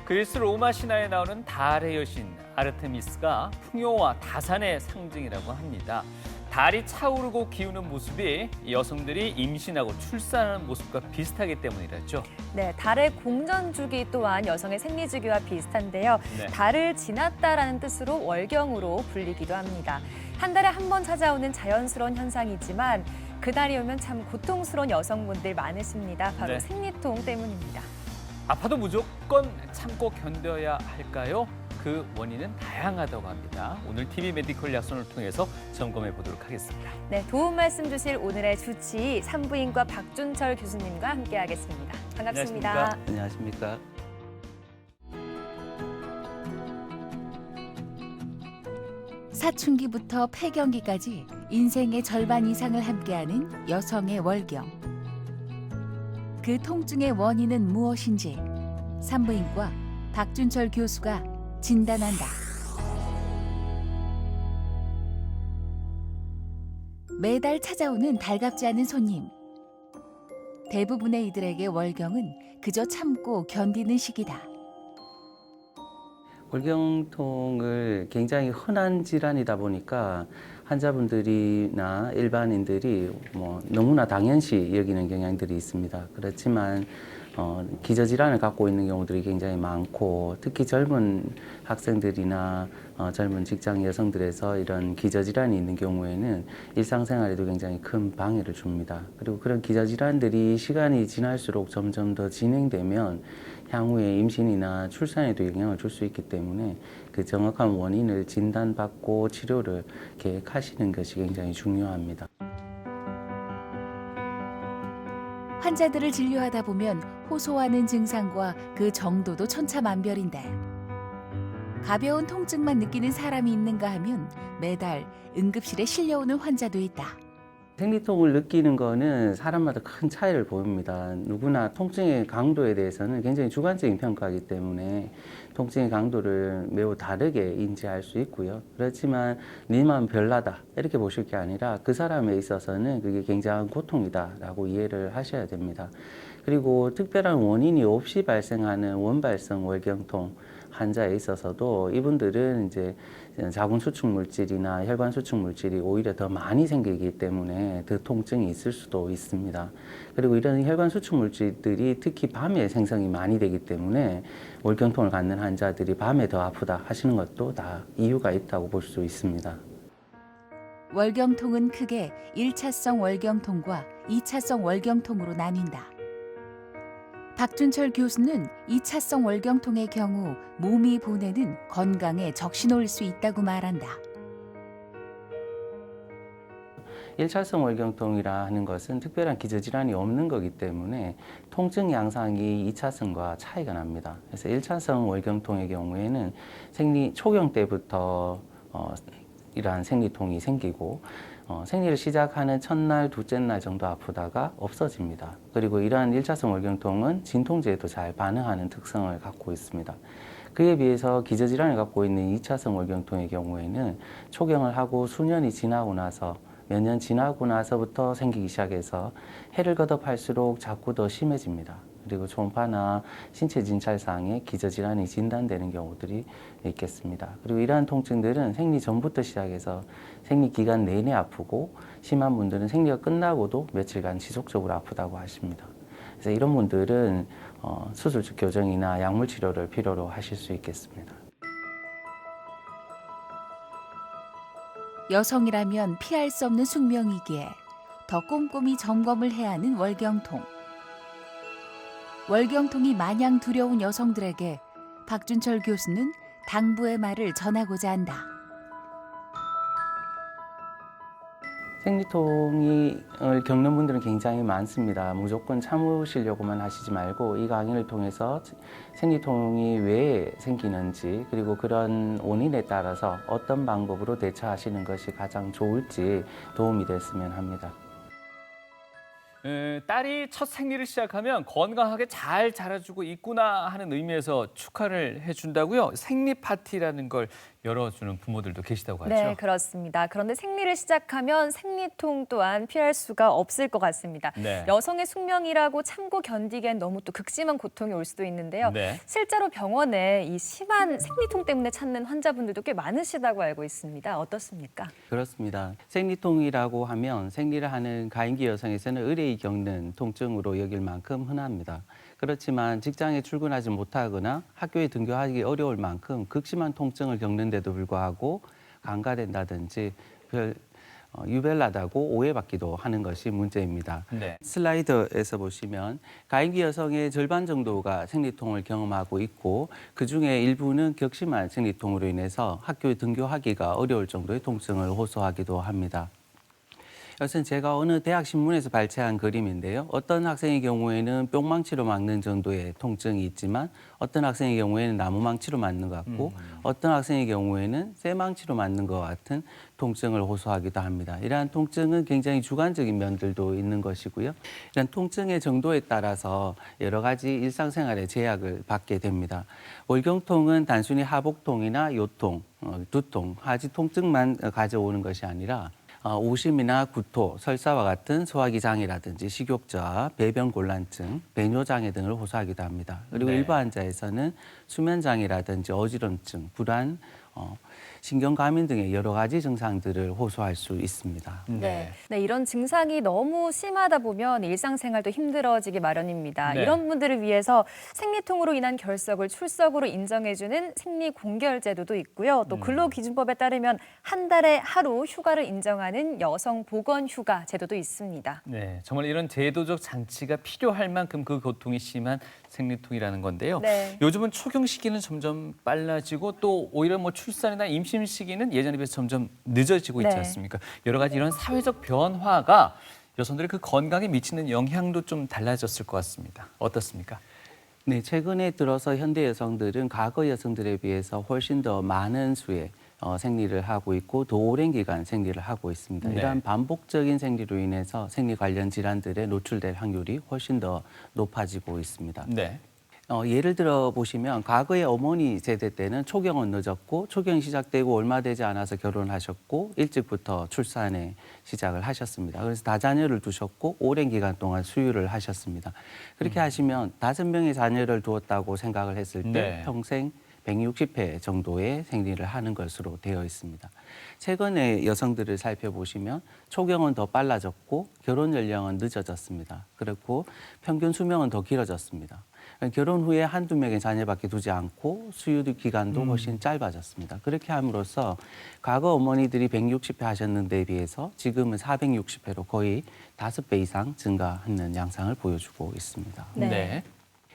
그리스 로마 신화에 나오는 달의 여신 아르테미스가 풍요와 다산의 상징이라고 합니다. 달이 차오르고 기우는 모습이 여성들이 임신하고 출산하는 모습과 비슷하기 때문이라죠. 네, 달의 공전 주기 또한 여성의 생리 주기와 비슷한데요. 네. 달을 지났다라는 뜻으로 월경으로 불리기도 합니다. 한 달에 한 번 찾아오는 자연스러운 현상이지만 그날이 오면 참 고통스러운 여성분들 많으십니다. 바로 네. 생리통 때문입니다. 아파도 무조건 참고 견뎌야 할까요? 그 원인은 다양하다고 합니다. 오늘 TV 메디컬 약손을 통해서 점검해 보도록 하겠습니다. 네, 도움 말씀 주실 오늘의 주치의 산부인과 박준철 교수님과 함께하겠습니다. 반갑습니다. 안녕하십니까. 사춘기부터 폐경기까지 인생의 절반 이상을 함께하는 여성의 월경. 그 통증의 원인은 무엇인지 산부인과 박준철 교수가 진단한다. 매달 찾아오는 달갑지 않은 손님. 대부분의 이들에게 월경은 그저 참고 견디는 시기다. 월경통을 굉장히 흔한 질환이다 보니까 환자분들이나 일반인들이 너무나 당연시 여기는 경향들이 있습니다. 그렇지만 기저질환을 갖고 있는 경우들이 굉장히 많고 특히 젊은 학생들이나 젊은 직장 여성들에서 이런 기저질환이 있는 경우에는 일상생활에도 굉장히 큰 방해를 줍니다. 그리고 그런 기저질환들이 시간이 지날수록 점점 더 진행되면 향후에 임신이나 출산에도 영향을 줄 수 있기 때문에 그 정확한 원인을 진단받고 치료를 계획하시는 것이 굉장히 중요합니다. 환자들을 진료하다 보면 호소하는 증상과 그 정도도 천차만별인데 가벼운 통증만 느끼는 사람이 있는가 하면 매달 응급실에 실려오는 환자도 있다. 생리통을 느끼는 거는 사람마다 큰 차이를 보입니다. 누구나 통증의 강도에 대해서는 굉장히 주관적인 평가이기 때문에 통증의 강도를 매우 다르게 인지할 수 있고요. 그렇지만 니만 별나다 이렇게 보실 게 아니라 그 사람에 있어서는 그게 굉장한 고통이다라고 이해를 하셔야 됩니다. 그리고 특별한 원인이 없이 발생하는 원발성 월경통 환자에 있어서도 이분들은 이제 자궁 수축 물질이나 혈관 수축 물질이 오히려 더 많이 생기기 때문에 더 통증이 있을 수도 있습니다. 그리고 이런 혈관 수축 물질들이 특히 밤에 생성이 많이 되기 때문에 월경통을 갖는 환자들이 밤에 더 아프다 하시는 것도 다 이유가 있다고 볼 수 있습니다. 월경통은 크게 1차성 월경통과 2차성 월경통으로 나뉜다. 박준철 교수는 2차성 월경통의 경우 몸이 보내는 건강에 적신이 올 수 있다고 말한다. 1차성 월경통이라 하는 것은 특별한 기저질환이 없는 거기 때문에 통증 양상이 2차성과 차이가 납니다. 그래서 1차성 월경통의 경우에는 생리 초경 때부터 이러한 생리통이 생기고 생리를 시작하는 첫날, 둘째 날 정도 아프다가 없어집니다. 그리고 이러한 1차성 월경통은 진통제에도 잘 반응하는 특성을 갖고 있습니다. 그에 비해서 기저질환을 갖고 있는 2차성 월경통의 경우에는 초경을 하고 수년이 지나고 나서 몇 년 지나고 나서부터 생기기 시작해서 해를 거듭할수록 자꾸 더 심해집니다. 그리고 초음파나 신체 진찰상에 기저질환이 진단되는 경우들이 있겠습니다. 그리고 이러한 통증들은 생리 전부터 시작해서 생리 기간 내내 아프고 심한 분들은 생리가 끝나고도 며칠간 지속적으로 아프다고 하십니다. 그래서 이런 분들은 수술적 교정이나 약물 치료를 필요로 하실 수 있겠습니다. 여성이라면 피할 수 없는 숙명이기에 더 꼼꼼히 점검을 해야 하는 월경통. 월경통이 마냥 두려운 여성들에게 박준철 교수는 당부의 말을 전하고자 한다. 생리통을 겪는 분들은 굉장히 많습니다. 무조건 참으시려고만 하시지 말고 이 강의를 통해서 생리통이 왜 생기는지 그리고 그런 원인에 따라서 어떤 방법으로 대처하시는 것이 가장 좋을지 도움이 됐으면 합니다. 딸이 첫 생리를 시작하면 건강하게 잘 자라주고 있구나 하는 의미에서 축하를 해준다고요. 생리 파티라는 걸 열어주는 부모들도 계시다고 하죠. 네, 그렇습니다. 그런데 생리를 시작하면 생리통 또한 피할 수가 없을 것 같습니다. 네. 여성의 숙명이라고 참고 견디기엔 너무 또 극심한 고통이 올 수도 있는데요. 네. 실제로 병원에 이 심한 생리통 때문에 찾는 환자분들도 꽤 많으시다고 알고 있습니다. 어떻습니까? 그렇습니다. 생리통이라고 하면 생리를 하는 가임기 여성에서는 의뢰이 겪는 통증으로 여길 만큼 흔합니다. 그렇지만 직장에 출근하지 못하거나 학교에 등교하기 어려울 만큼 극심한 통증을 겪는데도 불구하고 간과된다든지 유별나다고 오해받기도 하는 것이 문제입니다. 네. 슬라이드에서 보시면 가임기 여성의 절반 정도가 생리통을 경험하고 있고 그중에 일부는 극심한 생리통으로 인해서 학교에 등교하기가 어려울 정도의 통증을 호소하기도 합니다. 이것은 제가 어느 대학 신문에서 발췌한 그림인데요. 어떤 학생의 경우에는 뿅망치로 맞는 정도의 통증이 있지만 어떤 학생의 경우에는 나무망치로 맞는 것 같고 어떤 학생의 경우에는 쇠망치로 맞는 것 같은 통증을 호소하기도 합니다. 이러한 통증은 굉장히 주관적인 면들도 있는 것이고요. 이런 통증의 정도에 따라서 여러 가지 일상생활에 제약을 받게 됩니다. 월경통은 단순히 하복통이나 요통, 두통, 하지 통증만 가져오는 것이 아니라 오심이나 구토, 설사와 같은 소화기 장애라든지 식욕저하, 배변 곤란증, 배뇨 장애 등을 호소하기도 합니다. 그리고 네. 일부 환자에서는 수면 장애라든지 어지럼증, 불안, 신경과민 등의 여러 가지 증상들을 호소할 수 있습니다. 네, 이런 증상이 너무 심하다 보면 일상생활도 힘들어지기 마련입니다. 네. 이런 분들을 위해서 생리통으로 인한 결석을 출석으로 인정해주는 생리공결제도도 있고요. 또 근로기준법에 따르면 한 달에 하루 휴가를 인정하는 여성보건휴가 제도도 있습니다. 네, 정말 이런 제도적 장치가 필요할 만큼 그 고통이 심한 생리통이라는 건데요. 네. 요즘은 초경 시기는 점점 빨라지고 또 오히려 뭐 출산이나 임신 시기는 예전에 비해서 점점 늦어지고 있지 네. 않습니까? 여러 가지 이런 사회적 변화가 여성들의 그 건강에 미치는 영향도 좀 달라졌을 것 같습니다. 어떻습니까? 네, 최근에 들어서 현대 여성들은 과거 여성들에 비해서 훨씬 더 많은 수의 생리를 하고 있고 더 오랜 기간 생리를 하고 있습니다. 네. 이러한 반복적인 생리로 인해서 생리 관련 질환들에 노출될 확률이 훨씬 더 높아지고 있습니다. 네. 예를 들어 보시면 과거의 어머니 세대 때는 초경은 늦었고 초경이 시작되고 얼마 되지 않아서 결혼하셨고 일찍부터 출산에 시작을 하셨습니다. 그래서 다자녀를 두셨고 오랜 기간 동안 수유를 하셨습니다. 그렇게 하시면 5명의 자녀를 두었다고 생각을 했을 때 네. 평생 160회 정도의 생리를 하는 것으로 되어 있습니다. 최근에 여성들을 살펴보시면 초경은 더 빨라졌고 결혼 연령은 늦어졌습니다. 그렇고 평균 수명은 더 길어졌습니다. 결혼 후에 한두 명의 자녀밖에 두지 않고 수유 기간도 훨씬 짧아졌습니다. 그렇게 함으로써 과거 어머니들이 160회 하셨는데 비해서 지금은 460회로 거의 5배 이상 증가하는 양상을 보여주고 있습니다. 네. 네.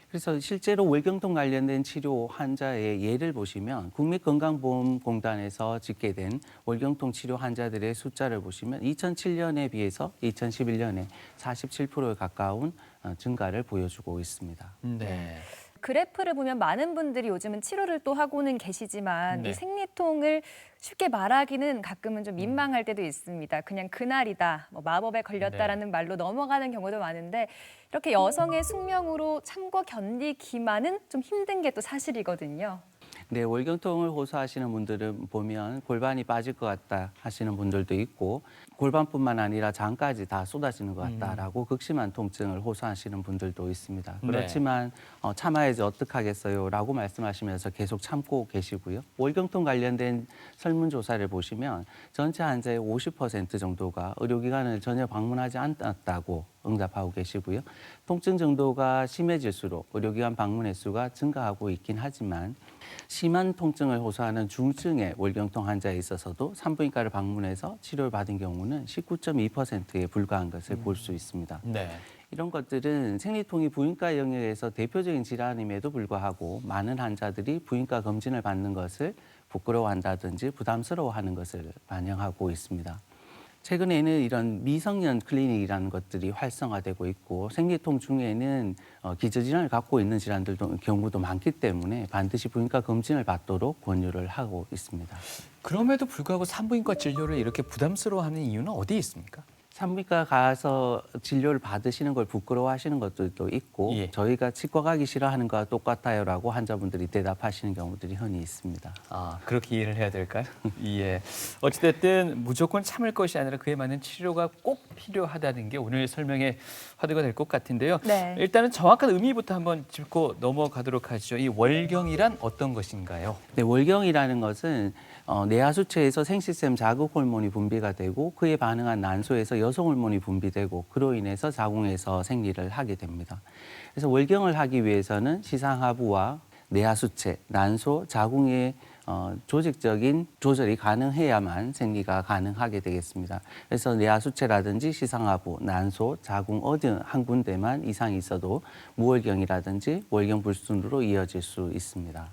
그래서 실제로 월경통 관련된 치료 환자의 예를 보시면 국민건강보험공단에서 집계된 월경통 치료 환자들의 숫자를 보시면 2007년에 비해서 2011년에 47%에 가까운 증가를 보여주고 있습니다. 네. 그래프를 보면 많은 분들이 요즘은 치료를 또 하고는 계시지만 네. 이 생리통을 쉽게 말하기는 가끔은 좀 민망할 때도 있습니다. 그냥 그날이다, 뭐 마법에 걸렸다라는 말로 넘어가는 경우도 많은데 이렇게 여성의 숙명으로 참고 견디기만은 좀 힘든 게 또 사실이거든요. 네, 월경통을 호소하시는 분들은 보면 골반이 빠질 것 같다 하시는 분들도 있고 골반뿐만 아니라 장까지 다 쏟아지는 것 같다라고 극심한 통증을 호소하시는 분들도 있습니다. 그렇지만 참아야지 어떡하겠어요 라고 말씀하시면서 계속 참고 계시고요. 월경통 관련된 설문조사를 보시면 전체 환자의 50% 정도가 의료기관을 전혀 방문하지 않았다고 응답하고 계시고요. 통증 정도가 심해질수록 의료기관 방문 횟수가 증가하고 있긴 하지만 심한 통증을 호소하는 중증의 월경통 환자에 있어서도 산부인과를 방문해서 치료를 받은 경우는 19.2%에 불과한 것을 볼 수 있습니다. 네. 이런 것들은 생리통이 부인과 영역에서 대표적인 질환임에도 불구하고 많은 환자들이 부인과 검진을 받는 것을 부끄러워한다든지 부담스러워하는 것을 반영하고 있습니다. 최근에는 이런 미성년 클리닉이라는 것들이 활성화되고 있고 생리통 중에는 기저질환을 갖고 있는 질환들도 경우도 많기 때문에 반드시 부인과 검진을 받도록 권유를 하고 있습니다. 그럼에도 불구하고 산부인과 진료를 이렇게 부담스러워하는 이유는 어디에 있습니까? 산부인과 가서 진료를 받으시는 걸 부끄러워하시는 것들도 있고 예. 저희가 치과 가기 싫어하는 거와 똑같아요라고 환자분들이 대답하시는 경우들이 흔히 있습니다. 아, 그렇게 이해를 해야 될까요? 예. 어찌됐든 무조건 참을 것이 아니라 그에 맞는 치료가 꼭 필요하다는 게 오늘 설명의 화두가 될 것 같은데요. 네. 일단은 정확한 의미부터 한번 짚고 넘어가도록 하죠. 이 월경이란 어떤 것인가요? 네, 월경이라는 것은 내하수체에서 생시스템 자극 호르몬이 분비가 되고 그에 반응한 난소에서 여성 호르몬이 분비되고 그로 인해서 자궁에서 생리를 하게 됩니다. 그래서 월경을 하기 위해서는 시상하부와 내하수체, 난소, 자궁의 조직적인 조절이 가능해야만 생리가 가능하게 되겠습니다. 그래서 내하수체라든지 시상하부, 난소, 자궁 어디 한 군데만 이상이 있어도 무월경이라든지 월경 불순으로 이어질 수 있습니다.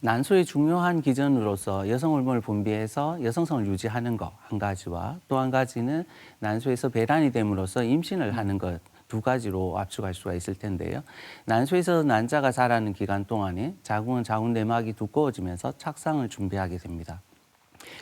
난소의 중요한 기전으로서 여성 호르몬을 분비해서 여성성을 유지하는 것 한 가지와 또 한 가지는 난소에서 배란이 됨으로써 임신을 하는 것 두 가지로 압축할 수가 있을 텐데요. 난소에서 난자가 자라는 기간 동안에 자궁은 자궁 내막이 두꺼워지면서 착상을 준비하게 됩니다.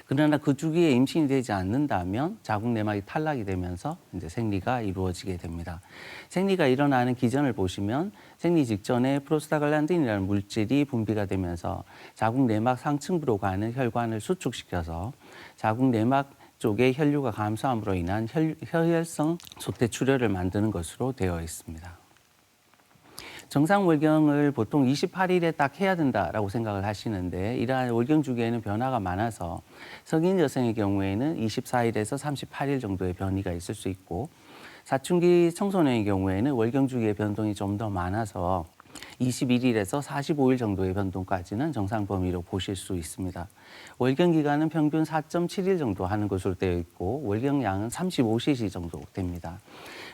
그러나 그 주기에 임신이 되지 않는다면 자궁 내막이 탈락이 되면서 이제 생리가 이루어지게 됩니다. 생리가 일어나는 기전을 보시면 생리 직전에 프로스타글란딘이라는 물질이 분비가 되면서 자궁 내막 상층부로 가는 혈관을 수축시켜서 자궁 내막 쪽에 혈류가 감소함으로 인한 혈혈성 소태출혈을 만드는 것으로 되어 있습니다. 정상 월경을 보통 28일에 딱 해야 된다라고 생각을 하시는데 이러한 월경 주기에는 변화가 많아서 성인 여성의 경우에는 24일에서 38일 정도의 변이가 있을 수 있고 사춘기 청소년의 경우에는 월경 주기의 변동이 좀 더 많아서 21일에서 45일 정도의 변동까지는 정상 범위로 보실 수 있습니다. 월경 기간은 평균 4.7일 정도 하는 것으로 되어 있고 월경량은 35cc 정도 됩니다.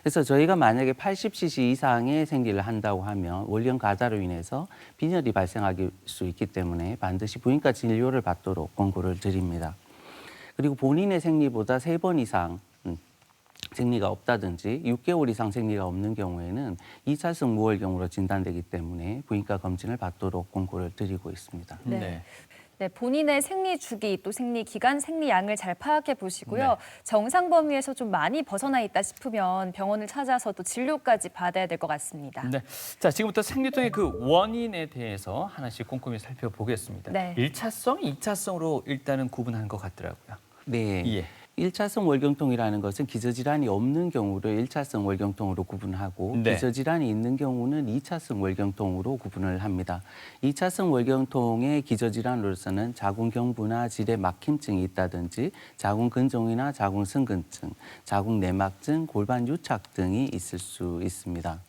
그래서 저희가 만약에 80cc 이상의 생리를 한다고 하면 월경 가다로 인해서 빈혈이 발생할 수 있기 때문에 반드시 부인과 진료를 받도록 권고를 드립니다. 그리고 본인의 생리보다 3번 이상 생리가 없다든지 6개월 이상 생리가 없는 경우에는 2차성 무월경으로 진단되기 때문에 부인과 검진을 받도록 권고를 드리고 있습니다. 네. 네, 본인의 생리 주기 또 생리 기간, 생리량을 잘 파악해 보시고요. 네. 정상 범위에서 좀 많이 벗어나 있다 싶으면 병원을 찾아서 또 진료까지 받아야 될 것 같습니다. 네. 자, 지금부터 생리통의 그 원인에 대해서 하나씩 꼼꼼히 살펴보겠습니다. 네. 1차성, 2차성으로 일단은 구분하는 것 같더라고요. 네. 예. 1차성 월경통이라는 것은 기저질환이 없는 경우를 1차성 월경통으로 구분하고 네. 기저질환이 있는 경우는 2차성 월경통으로 구분을 합니다. 2차성 월경통의 기저질환으로서는 자궁경부나 질의 막힘증이 있다든지 자궁근종이나 자궁승근증, 자궁내막증, 골반 유착 등이 있을 수 있습니다.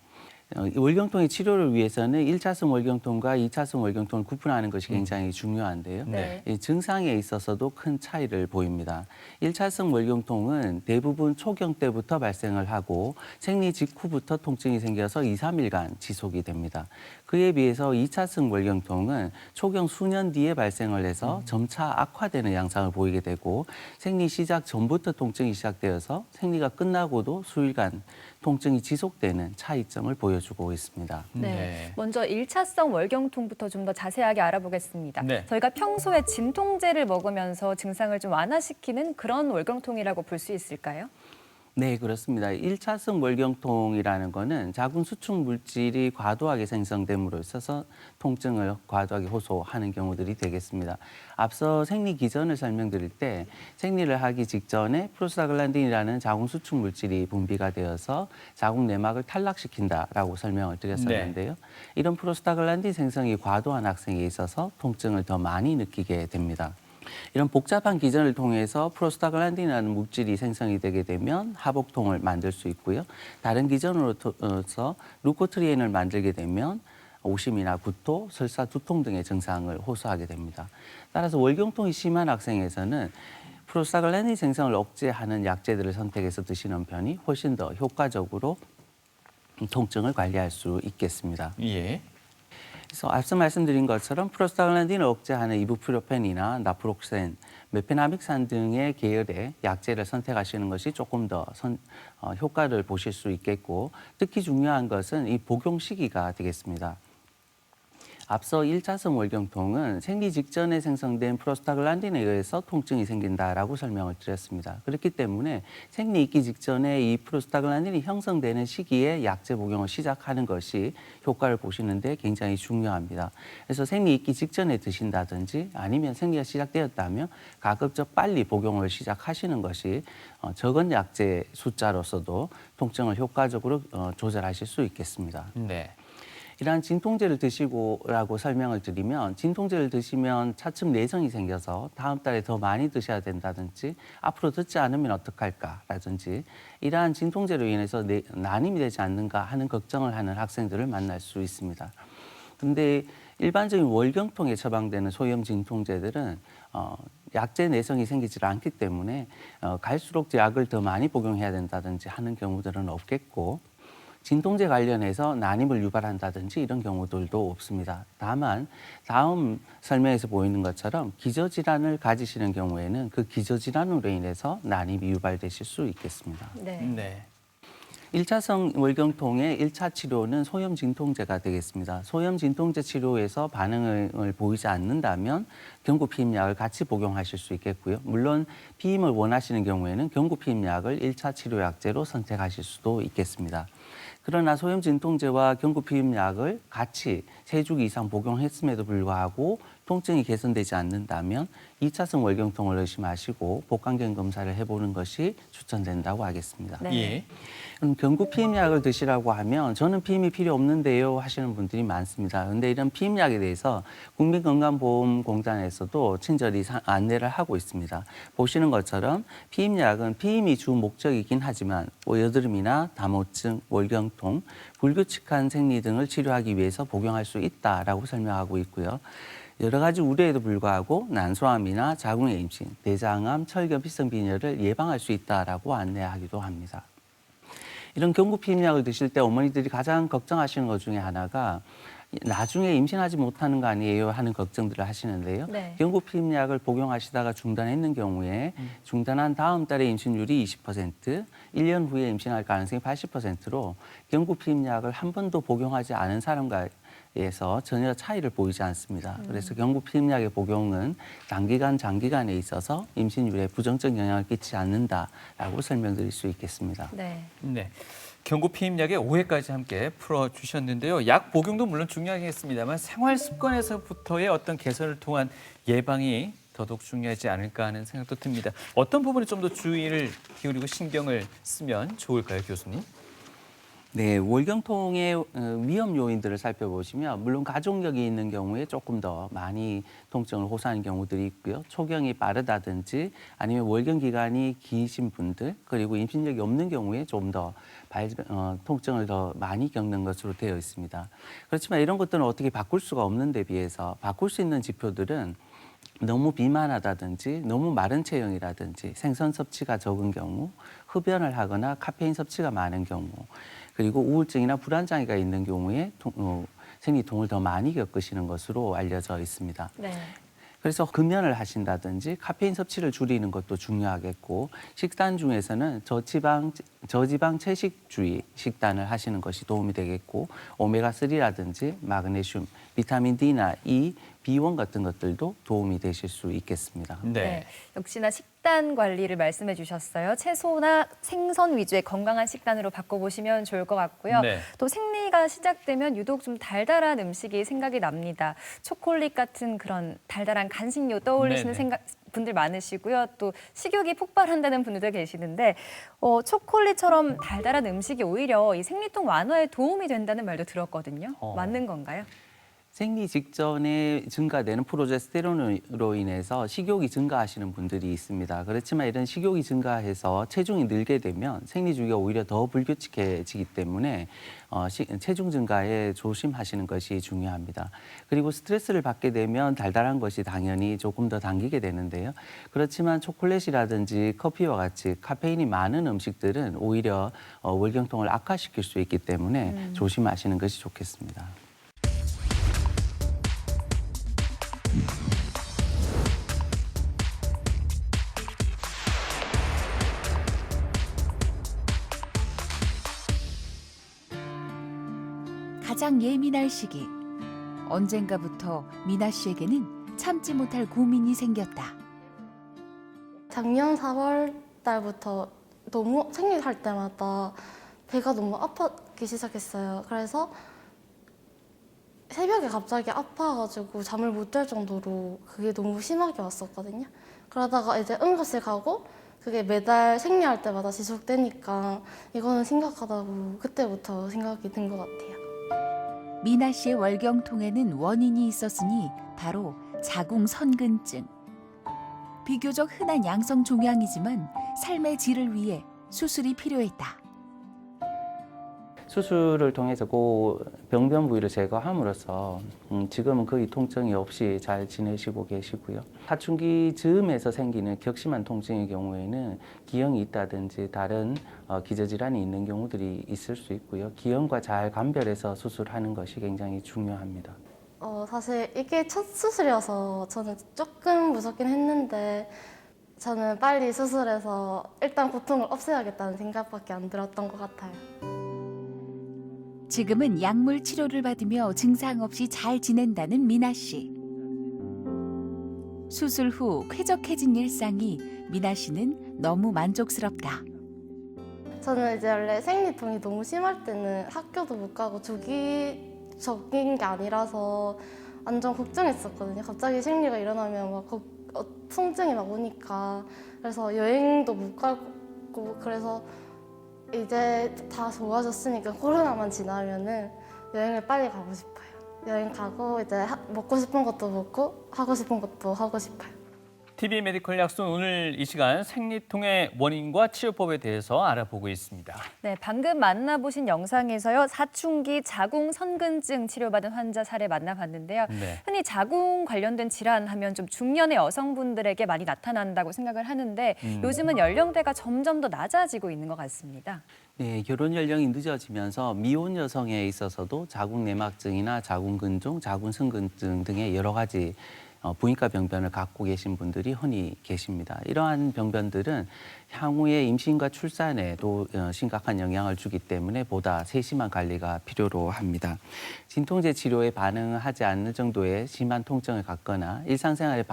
월경통의 치료를 위해서는 1차성 월경통과 2차성 월경통을 구분하는 것이 굉장히 중요한데요. 네. 이 증상에 있어서도 큰 차이를 보입니다. 1차성 월경통은 대부분 초경 때부터 발생을 하고 생리 직후부터 통증이 생겨서 2, 3일간 지속이 됩니다. 그에 비해서 2차성 월경통은 초경 수년 뒤에 발생을 해서 점차 악화되는 양상을 보이게 되고 생리 시작 전부터 통증이 시작되어서 생리가 끝나고도 수일간 통증이 지속되는 차이점을 보여주고 있습니다. 네. 먼저 1차성 월경통부터 좀 더 자세하게 알아보겠습니다. 네. 저희가 평소에 진통제를 먹으면서 증상을 좀 완화시키는 그런 월경통이라고 볼 수 있을까요? 네, 그렇습니다. 1차성 월경통이라는 거는 자궁 수축 물질이 과도하게 생성됨으로 있어서 통증을 과도하게 호소하는 경우들이 되겠습니다. 앞서 생리 기전을 설명드릴 때 생리를 하기 직전에 프로스타글란딘이라는 자궁 수축 물질이 분비가 되어서 자궁 내막을 탈락시킨다라고 설명을 드렸었는데요. 이런 프로스타글란딘 생성이 과도한 학생에 있어서 통증을 더 많이 느끼게 됩니다. 이런 복잡한 기전을 통해서 프로스타글란딘이라는 물질이 생성이 되게 되면 하복통을 만들 수 있고요. 다른 기전으로서 루코트리엔을 만들게 되면 오심이나 구토, 설사, 두통 등의 증상을 호소하게 됩니다. 따라서 월경통이 심한 학생에서는 프로스타글란딘 생성을 억제하는 약제들을 선택해서 드시는 편이 훨씬 더 효과적으로 통증을 관리할 수 있겠습니다. 예. 그래서 앞서 말씀드린 것처럼 프로스타글란딘을 억제하는 이부프로펜이나 나프록센, 메페나믹산 등의 계열의 약제를 선택하시는 것이 조금 더 효과를 보실 수 있겠고, 특히 중요한 것은 이 복용 시기가 되겠습니다. 앞서 1차성 월경통은 생리 직전에 생성된 프로스타글란딘에 의해서 통증이 생긴다라고 설명을 드렸습니다. 그렇기 때문에 생리 있기 직전에 이 프로스타글란딘이 형성되는 시기에 약제 복용을 시작하는 것이 효과를 보시는데 굉장히 중요합니다. 그래서 생리 있기 직전에 드신다든지 아니면 생리가 시작되었다면 가급적 빨리 복용을 시작하시는 것이 적은 약제 숫자로서도 통증을 효과적으로 조절하실 수 있겠습니다. 네. 이러한 진통제를 드시고라고 설명을 드리면, 진통제를 드시면 차츰 내성이 생겨서 다음 달에 더 많이 드셔야 된다든지 앞으로 듣지 않으면 어떡할까라든지 이러한 진통제로 인해서 난임이 되지 않는가 하는 걱정을 하는 학생들을 만날 수 있습니다. 그런데 일반적인 월경통에 처방되는 소염 진통제들은 약제 내성이 생기지 않기 때문에 갈수록 약을 더 많이 복용해야 된다든지 하는 경우들은 없겠고, 진통제 관련해서 난임을 유발한다든지 이런 경우들도 없습니다. 다만 다음 설명에서 보이는 것처럼 기저질환을 가지시는 경우에는 그 기저질환으로 인해서 난임이 유발되실 수 있겠습니다. 네. 네. 1차성 월경통의 1차 치료는 소염 진통제가 되겠습니다. 소염 진통제 치료에서 반응을 보이지 않는다면 경구 피임약을 같이 복용하실 수 있겠고요. 물론 피임을 원하시는 경우에는 경구 피임약을 1차 치료 약제로 선택하실 수도 있겠습니다. 그러나 소염 진통제와 경구 피임약을 같이 3주기 이상 복용했음에도 불구하고 통증이 개선되지 않는다면 2차성 월경통을 의심하시고 복강경 검사를 해보는 것이 추천된다고 하겠습니다. 네. 예. 그럼 경구 피임약을 드시라고 하면 저는 피임이 필요 없는데요 하시는 분들이 많습니다. 그런데 이런 피임약에 대해서 국민건강보험공단에서도 친절히 안내를 하고 있습니다. 보시는 것처럼 피임약은 피임이 주 목적이긴 하지만 여드름이나 담호증, 월경통, 불규칙한 생리 등을 치료하기 위해서 복용할 수 있다라고 설명하고 있고요. 여러 가지 우려에도 불구하고 난소암이나 자궁의 임신, 대장암, 철경 피성 빈혈을 예방할 수 있다라고 안내하기도 합니다. 이런 경구 피임약을 드실 때 어머니들이 가장 걱정하시는 것 중에 하나가 나중에 임신하지 못하는 거 아니에요 하는 걱정들을 하시는데요. 네. 경구 피임약을 복용하시다가 중단했는 경우에 중단한 다음 달에 임신율이 20%, 1년 후에 임신할 가능성이 80%로 경구 피임약을 한 번도 복용하지 않은 사람과에서 전혀 차이를 보이지 않습니다. 그래서 경구 피임약의 복용은 단기간, 장기간에 있어서 임신율에 부정적 영향을 끼치지 않는다라고 설명드릴 수 있겠습니다. 네. 네. 경구 피임약의 오해까지 함께 풀어주셨는데요. 약 복용도 물론 중요하겠습니다만 생활 습관에서부터의 어떤 개선을 통한 예방이 더더욱 중요하지 않을까 하는 생각도 듭니다. 어떤 부분에 좀 더 주의를 기울이고 신경을 쓰면 좋을까요, 교수님? 네, 월경통의 위험 요인들을 살펴보시면 물론 가족력이 있는 경우에 조금 더 많이 통증을 호소하는 경우들이 있고요. 초경이 빠르다든지 아니면 월경 기간이 기신 분들 그리고 임신력이 없는 경우에 좀 더 통증을 더 많이 겪는 것으로 되어 있습니다. 그렇지만 이런 것들은 어떻게 바꿀 수가 없는 데 비해서 바꿀 수 있는 지표들은 너무 비만하다든지 너무 마른 체형이라든지 생선 섭취가 적은 경우, 흡연을 하거나 카페인 섭취가 많은 경우, 그리고 우울증이나 불안장애가 있는 경우에 생리통을 더 많이 겪으시는 것으로 알려져 있습니다. 네. 그래서 금연을 하신다든지 카페인 섭취를 줄이는 것도 중요하겠고, 식단 중에서는 저지방 채식주의 식단을 하시는 것이 도움이 되겠고, 오메가3라든지 마그네슘, 비타민 D나 E, B1 같은 것들도 도움이 되실 수 있겠습니다. 네. 역시나 식단 관리를 말씀해 주셨어요. 채소나 생선 위주의 건강한 식단으로 바꿔보시면 좋을 것 같고요. 네. 또 생리가 시작되면 유독 좀 달달한 음식이 생각이 납니다. 초콜릿 같은 그런 달달한 간식류 떠올리시는 분들 많으시고요. 또 식욕이 폭발한다는 분들도 계시는데 초콜릿처럼 달달한 음식이 오히려 이 생리통 완화에 도움이 된다는 말도 들었거든요. 맞는 건가요? 생리 직전에 증가되는 프로제스테론으로 인해서 식욕이 증가하시는 분들이 있습니다. 그렇지만 이런 식욕이 증가해서 체중이 늘게 되면 생리 주기가 오히려 더 불규칙해지기 때문에 체중 증가에 조심하시는 것이 중요합니다. 그리고 스트레스를 받게 되면 달달한 것이 당연히 조금 더 당기게 되는데요. 그렇지만 초콜릿이라든지 커피와 같이 카페인이 많은 음식들은 오히려 월경통을 악화시킬 수 있기 때문에 조심하시는 것이 좋겠습니다. 가장 예민할 시기. 언젠가부터 미나 씨에게는 참지 못할 고민이 생겼다. 작년 4월 달부터 너무 생리할 때마다 배가 너무 아프기 시작했어요. 그래서 새벽에 갑자기 아파가지고 잠을 못 잘 정도로 그게 너무 심하게 왔었거든요. 그러다가 이제 응급실 가고 그게 매달 생리할 때마다 지속되니까 이거는 심각하다고 그때부터 생각이 든 것 같아요. 미나 씨의 월경통에는 원인이 있었으니 바로 자궁선근증. 비교적 흔한 양성 종양이지만 삶의 질을 위해 수술이 필요했다. 수술을 통해서 그 병변 부위를 제거함으로써 지금은 거의 통증이 없이 잘 지내시고 계시고요. 사춘기 즈음에서 생기는 격심한 통증의 경우에는 기형이 있다든지 다른 기저질환이 있는 경우들이 있을 수 있고요. 기형과 잘 감별해서 수술하는 것이 굉장히 중요합니다. 사실 이게 첫 수술이어서 저는 조금 무섭긴 했는데 저는 빨리 수술해서 일단 고통을 없애야겠다는 생각밖에 안 들었던 것 같아요. 지금은 약물 치료를 받으며 증상 없이 잘 지낸다는 미나 씨. 수술 후 쾌적해진 일상이 미나 씨는 너무 만족스럽다. 저는 이제 원래 생리통이 너무 심할 때는 학교도 못 가고 주기적인 게 아니라서 완전 걱정했었거든요. 갑자기 생리가 일어나면 막 통증이 막 오니까 그래서 여행도 못 가고 그래서 이제 다 좋아졌으니까 코로나만 지나면은 여행을 빨리 가고 싶어요. 여행 가고 이제 먹고 싶은 것도 먹고 하고 싶은 것도 하고 싶어요. TV 메디컬 약속 오늘 이 시간 생리통의 원인과 치료법에 대해서 알아보고 있습니다. 네, 방금 만나보신 영상에서요. 사춘기 자궁선근증 치료받은 환자 사례 만나봤는데요. 네. 흔히 자궁 관련된 질환 하면 좀 중년의 여성분들에게 많이 나타난다고 생각을 하는데 요즘은 연령대가 점점 더 낮아지고 있는 것 같습니다. 네, 결혼 연령이 늦어지면서 미혼 여성에 있어서도 자궁내막증이나 자궁근종, 자궁승근증 등의 여러 가지 부인과 병변을 갖고 계신 분들이 흔히 계십니다. 이러한 병변들은 향후에 임신과 출산에도 심각한 영향을 주기 때문에 보다 세심한 관리가 필요로 합니다. 진통제 치료에 반응하지 않는 정도의 심한 통증을 갖거나 일상생활에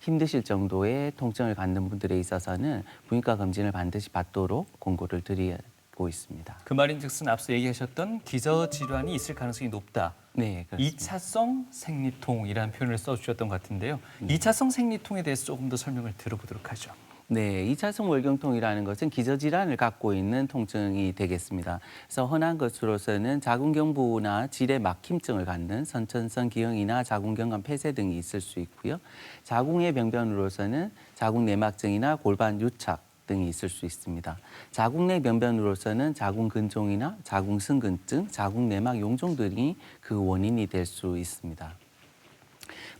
힘드실 정도의 통증을 갖는 분들에 있어서는 부인과 검진을 반드시 받도록 권고를 드리고 있습니다. 그 말인즉슨 앞서 얘기하셨던 기저질환이 있을 가능성이 높다. 네, 그렇습니다. 2차성 생리통이라는 표현을 써주셨던 것 같은데요. 2차성 생리통에 대해서 조금 더 설명을 들어보도록 하죠. 네, 2차성 월경통이라는 것은 기저질환을 갖고 있는 통증이 되겠습니다. 그래서 흔한 것으로서는 자궁경부나 질의 막힘증을 갖는 선천성 기형이나 자궁경관 폐쇄 등이 있을 수 있고요. 자궁의 병변으로서는 자궁내막증이나 골반 유착 등이 있을 수 있습니다. 자궁내 병변으로서는 자궁근종이나 자궁승근증, 자궁내막 용종 등이 그 원인이 될 수 있습니다.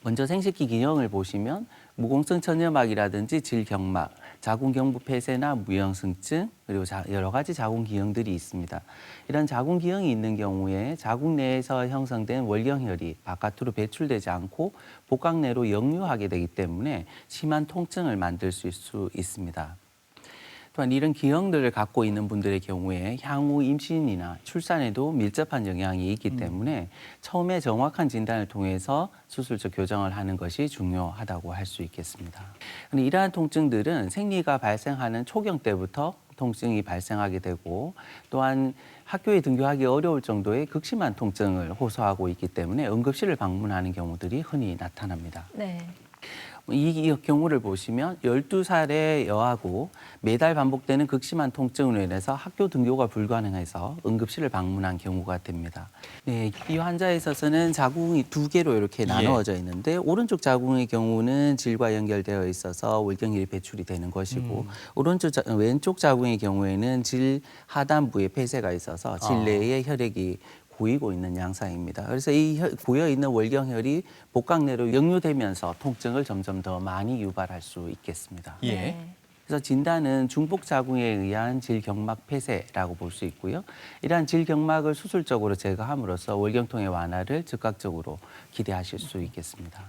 먼저 생식기 기형을 보시면 무공성 천여막이라든지 질경막, 자궁경부 폐쇄나 무형승증, 그리고 여러 가지 자궁 기형들이 있습니다. 이런 자궁 기형이 있는 경우에 자궁 내에서 형성된 월경혈이 바깥으로 배출되지 않고 복강 내로 역류하게 되기 때문에 심한 통증을 만들 수 있습니다. 또한 이런 기형들을 갖고 있는 분들의 경우에 향후 임신이나 출산에도 밀접한 영향이 있기 때문에 처음에 정확한 진단을 통해서 수술적 교정을 하는 것이 중요하다고 할 수 있겠습니다. 그런데 이러한 통증들은 생리가 발생하는 초경 때부터 통증이 발생하게 되고 또한 학교에 등교하기 어려울 정도의 극심한 통증을 호소하고 있기 때문에 응급실을 방문하는 경우들이 흔히 나타납니다. 네. 이 경우를 보시면 12살의 여아고 매달 반복되는 극심한 통증으로 인해서 학교 등교가 불가능해서 응급실을 방문한 경우가 됩니다. 네, 이 환자에 있어서는 자궁이 두 개로 이렇게 나누어져 있는데 오른쪽 자궁의 경우는 질과 연결되어 있어서 월경혈이 배출이 되는 것이고 왼쪽 자궁의 경우에는 질 하단부에 폐쇄가 있어서 질 내에 혈액이 고이고 있는 양상입니다. 그래서 이 고여있는 월경혈이 복강 내로 역류되면서 통증을 점점 더 많이 유발할 수 있겠습니다. 예. 네. 그래서 진단은 중복 자궁에 의한 질경막 폐쇄라고 볼 수 있고요. 이러한 질경막을 수술적으로 제거함으로써 월경통의 완화를 즉각적으로 기대하실 수 있겠습니다.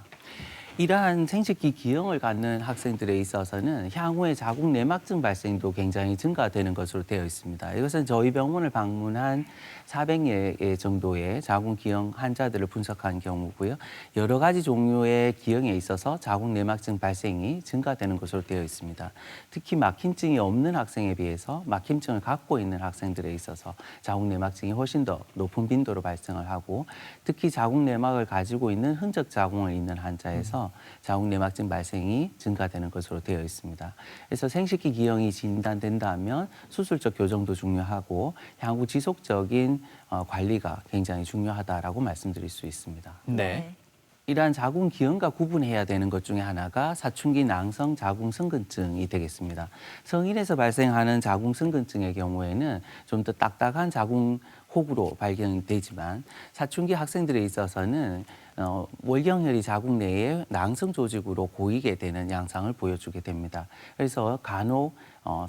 이러한 생식기 기형을 갖는 학생들에 있어서는 향후에 자궁 내막증 발생도 굉장히 증가되는 것으로 되어 있습니다. 이것은 저희 병원을 방문한 400여 정도의 자궁 기형 환자들을 분석한 경우고요. 여러 가지 종류의 기형에 있어서 자궁 내막증 발생이 증가되는 것으로 되어 있습니다. 특히 막힘증이 없는 학생에 비해서 막힘증을 갖고 있는 학생들에 있어서 자궁 내막증이 훨씬 더 높은 빈도로 발생을 하고, 특히 자궁 내막을 가지고 있는 흔적 자궁을 있는 환자에서 자궁 내막증 발생이 증가되는 것으로 되어 있습니다. 그래서 생식기 기형이 진단된다면 수술적 교정도 중요하고 향후 지속적인 관리가 굉장히 중요하다라고 말씀드릴 수 있습니다. 네. 이러한 자궁 기형과 구분해야 되는 것 중에 하나가 사춘기 낭성 자궁 승근증이 되겠습니다. 성인에서 발생하는 자궁 승근증의 경우에는 좀 더 딱딱한 자궁 혹으로 발견되지만 사춘기 학생들에 있어서는 월경혈이 자궁 내에 낭성 조직으로 고이게 되는 양상을 보여주게 됩니다. 그래서 간혹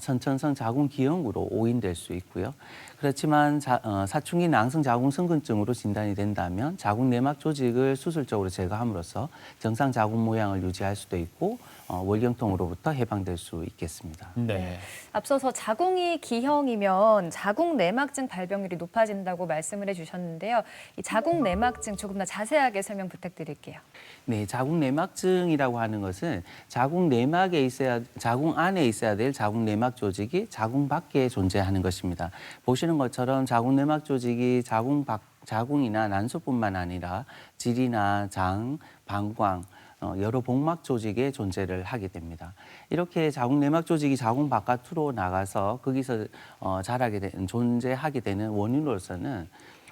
선천성 자궁 기형으로 오인될 수 있고요. 그렇지만 사춘기 낭성 자궁 승근증으로 진단이 된다면 자궁 내막 조직을 수술적으로 제거함으로써 정상 자궁 모양을 유지할 수도 있고 월경통으로부터 해방될 수 있겠습니다. 네. 앞서서 자궁이 기형이면 자궁 내막증 발병률이 높아진다고 말씀을 해주셨는데요. 이 자궁 내막증 조금 더 자세하게 설명 부탁드릴게요. 네, 자궁 내막증이라고 하는 것은 자궁 내막에 자궁 안에 있어야 될 자궁 내막 조직이 자궁 밖에 존재하는 것입니다. 보시는 것처럼 자궁 내막 조직이 자궁이나 난소뿐만 아니라 질이나 장, 방광, 여러 복막 조직의 존재를 하게 됩니다. 이렇게 자궁 내막 조직이 자궁 바깥으로 나가서 거기서 존재하게 되는 원인으로서는